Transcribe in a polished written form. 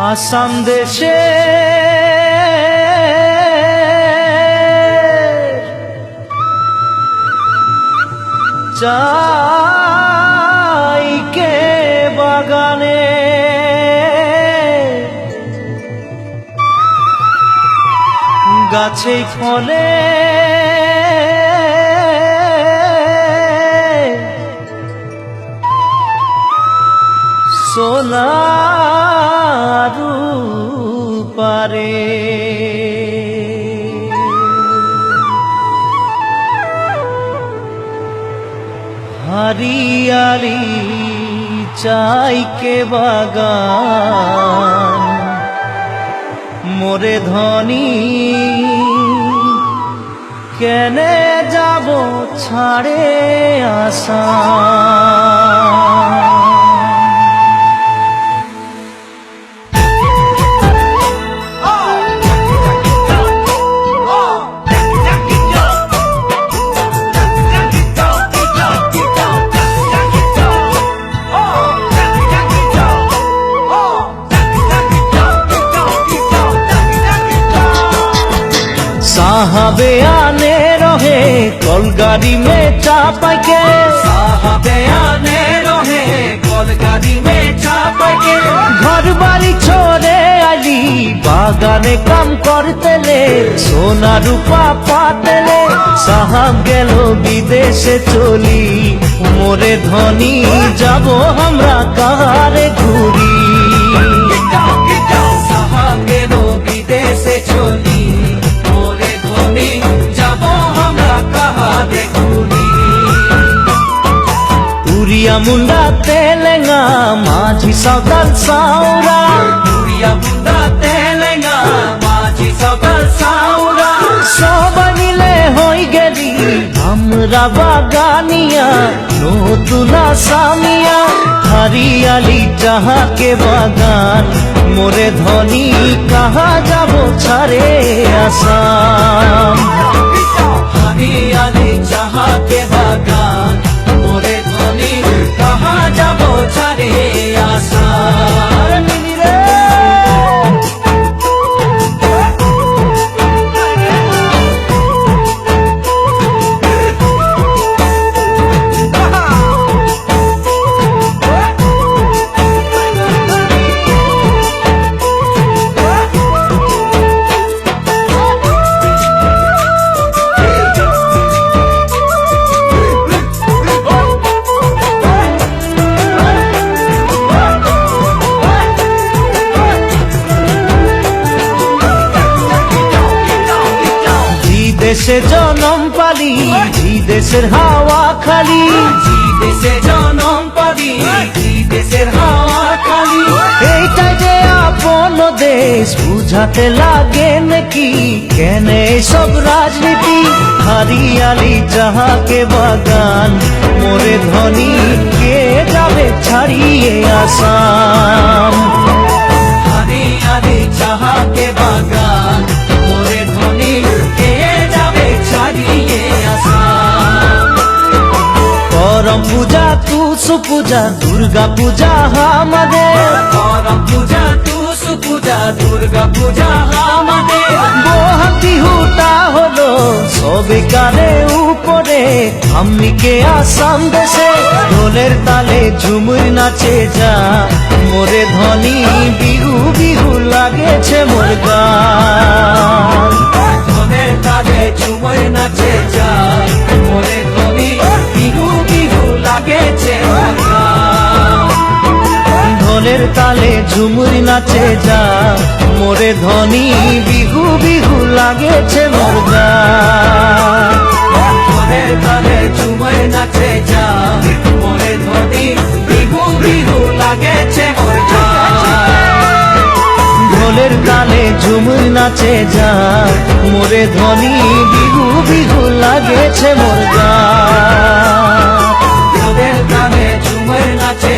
আসাম দেশে চাইকে বাগানে গাছে ফলে সোনারু পারে हरियाली चाय के बागान मोरे धनी केने जाबो छाड़े आसाम। साहबे आने रहे कलगाड़ी में चापा के, साहबे आने रहे कलगाड़ी में चापा के, घर बाड़ी छोड़े आली बागाने काम करते ले सोना रूपा पाते ले। साहब गेलो विदेशे चली मोरे धनी जाबो हमरा कारे घुरी। साहब गेलो विदेशे चली उरिया मुंडा तेलेंगा माझी सावताल साउरा, उरिया मुंडा तेलेंगा माझी सावताल साउरा, सबाई मिले हई गेली हमरा बागानिया नतुन आसामिया। हरियाली जहाँ के बागान मोरे धनी कहाँ जाबो छाड़े आसाम। हरियाली जहाँ के बागान मोरे धनी कहाँ जाबो छाड़े आसाम। দেশে জনম পালি দেশের হাওয়া খালি, দেশে জনম পালি দেশের হাওয়া খালি, এইটাই যে আপন দেশ বুঝাতে লাগে নাকি কেনে সব রাজনীতি। হরিয়ালি যাহা কে বাগান মোরে ধনী কে যাবে ছাড়িয়ে আসাম। हरियाली जहाँ के बागान मोरे धनी के जाबे छाड़िए आसाम। करम पूजा तुसु पूजा दुर्गा पूजा আমাদের, करम पूजा तुसु पूजा दुर्गा पूजा আমাদের, বহাগ বিহুটা হলো সবে কানে উপরে আমনিকে আসাম দেশে। ঢোলের তালে ঝুমুর নাচে যা মোরে ধনী বিহু বিহু লাগেছে মোর গান। ঢোলের তালে ঝুমুর নাচে যা মোরে ধনী বিহু বিহু লাগেছে মোর গান। ঢোলের তালে ঝুমুর নাচে যা মোরে ধনী বিহু বিহু লাগেছে মোর গান। ঢোলের তালে ঝুমুর নাচে যা মোরে ধনী বিহু বিহু লাগেছে মোর গান। ঢোলের তালে ঝুমুর নাচে যা মোরে ধনী বিহু বিহু লাগেছে মোর গান। ঢোলের তালে ঝুমুর নাচে